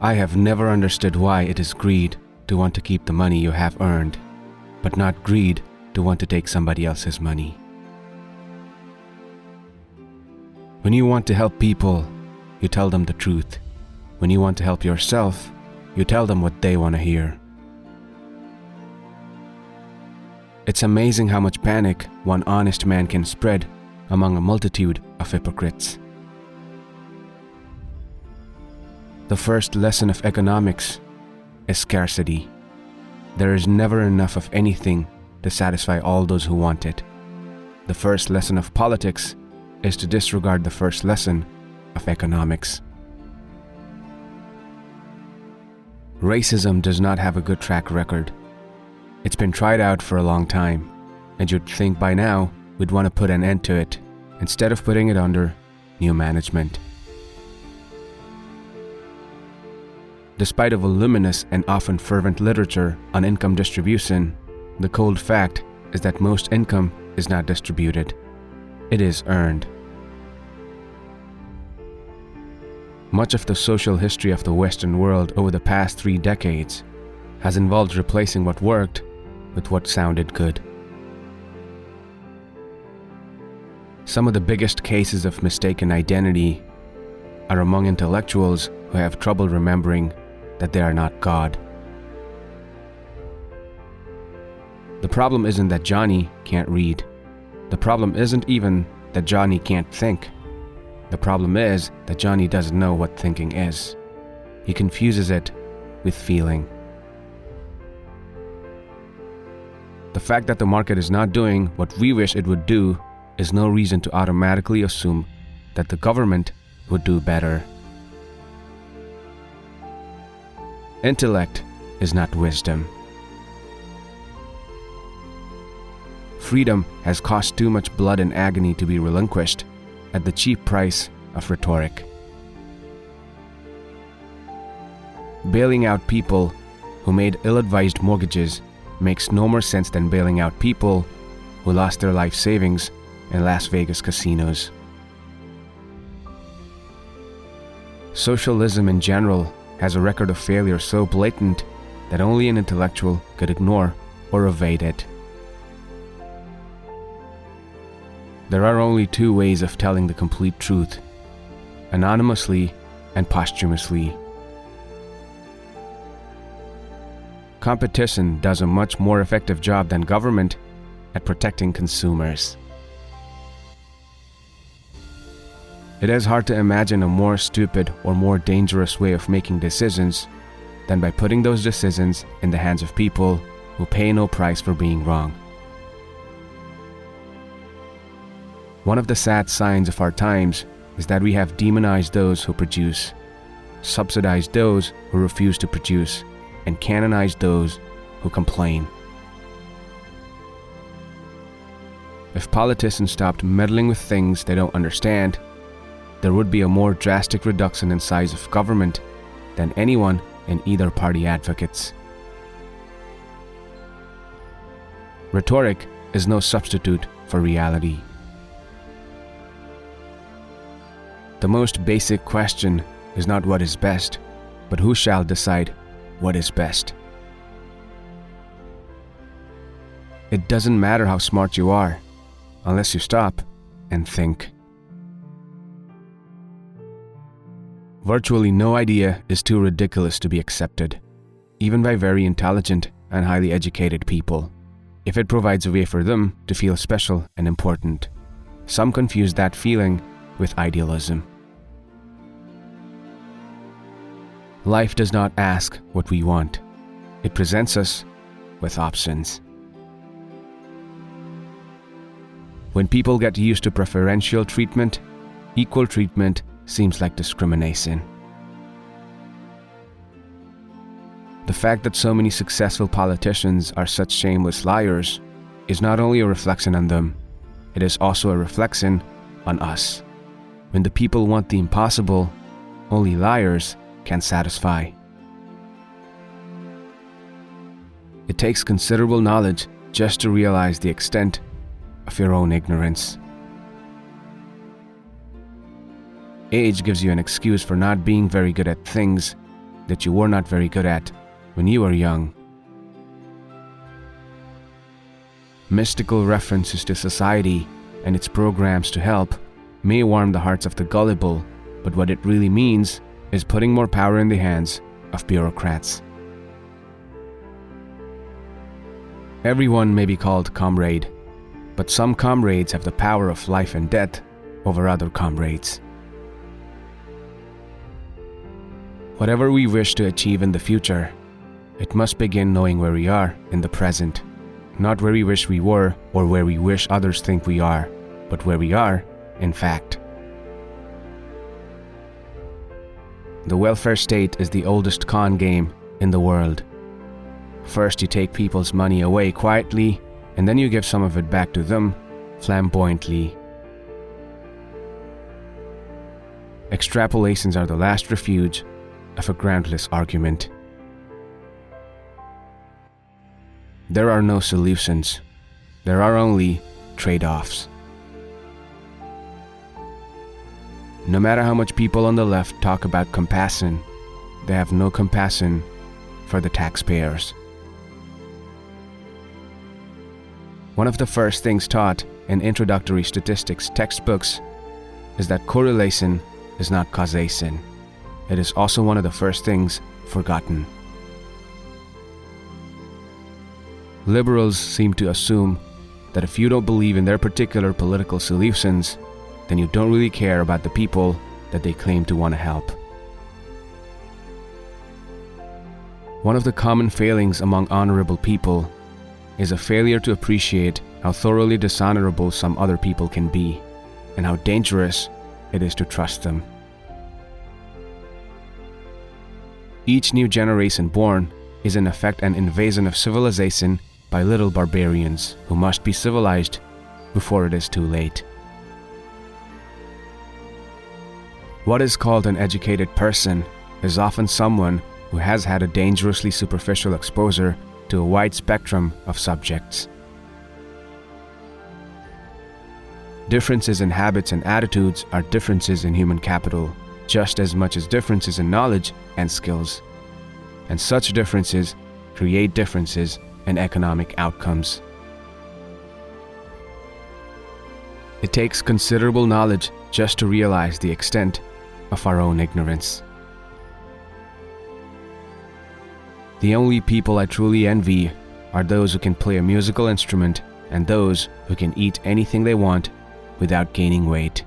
I have never understood why it is greed to want to keep the money you have earned, but not greed to want to take somebody else's money. When you want to help people, you tell them the truth. When you want to help yourself, you tell them what they want to hear. It's amazing how much panic one honest man can spread among a multitude of hypocrites. The first lesson of economics is scarcity. There is never enough of anything to satisfy all those who want it. The first lesson of politics is to disregard the first lesson of economics. Racism does not have a good track record. It's been tried out for a long time, and you'd think by now we'd want to put an end to it instead of putting it under new management. Despite a voluminous and often fervent literature on income distribution, the cold fact is that most income is not distributed. It is earned. Much of the social history of the Western world over the past 3 decades has involved replacing what worked with what sounded good. Some of the biggest cases of mistaken identity are among intellectuals who have trouble remembering that they are not God. The problem isn't that Johnny can't read. The problem isn't even that Johnny can't think. The problem is that Johnny doesn't know what thinking is. He confuses it with feeling. The fact that the market is not doing what we wish it would do is no reason to automatically assume that the government would do better. Intellect is not wisdom. Freedom has cost too much blood and agony to be relinquished at the cheap price of rhetoric. Bailing out people who made ill-advised mortgages makes no more sense than bailing out people who lost their life savings in Las Vegas casinos. Socialism in general has a record of failure so blatant that only an intellectual could ignore or evade it. There are only 2 ways of telling the complete truth: anonymously and posthumously. Competition does a much more effective job than government at protecting consumers. It is hard to imagine a more stupid or more dangerous way of making decisions than by putting those decisions in the hands of people who pay no price for being wrong. One of the sad signs of our times is that we have demonized those who produce, subsidized those who refuse to produce, and canonized those who complain. If politicians stopped meddling with things they don't understand, there would be a more drastic reduction in size of government than anyone in either party advocates. Rhetoric is no substitute for reality. The most basic question is not what is best, but who shall decide what is best. It doesn't matter how smart you are, unless you stop and think. Virtually no idea is too ridiculous to be accepted, even by very intelligent and highly educated people, if it provides a way for them to feel special and important. Some confuse that feeling with idealism. Life does not ask what we want. It presents us with options. When people get used to preferential treatment, equal treatment seems like discrimination. The fact that so many successful politicians are such shameless liars is not only a reflection on them, it is also a reflection on us. When the people want the impossible, only liars can satisfy. It takes considerable knowledge just to realize the extent of your own ignorance. Age gives you an excuse for not being very good at things that you were not very good at when you were young. Mystical references to society and its programs to help may warm the hearts of the gullible, but what it really means is putting more power in the hands of bureaucrats. Everyone may be called comrade, but some comrades have the power of life and death over other comrades. Whatever we wish to achieve in the future, it must begin knowing where we are in the present, not where we wish we were or where we wish others think we are, but where we are, in fact. The welfare state is the oldest con game in the world. First, you take people's money away quietly, and then you give some of it back to them flamboyantly. Extrapolations are the last refuge of a groundless argument. There are no solutions. There are only trade-offs. No matter how much people on the left talk about compassion, they have no compassion for the taxpayers. One of the first things taught in introductory statistics textbooks is that correlation is not causation. It is also one of the first things forgotten. Liberals seem to assume that if you don't believe in their particular political solutions, then you don't really care about the people that they claim to want to help. One of the common failings among honorable people is a failure to appreciate how thoroughly dishonorable some other people can be, and how dangerous it is to trust them. Each new generation born is in effect an invasion of civilization by little barbarians who must be civilized before it is too late. What is called an educated person is often someone who has had a dangerously superficial exposure to a wide spectrum of subjects. Differences in habits and attitudes are differences in human capital, just as much as differences in knowledge and skills. And such differences create differences in economic outcomes. It takes considerable knowledge just to realize the extent of our own ignorance. The only people I truly envy are those who can play a musical instrument and those who can eat anything they want without gaining weight.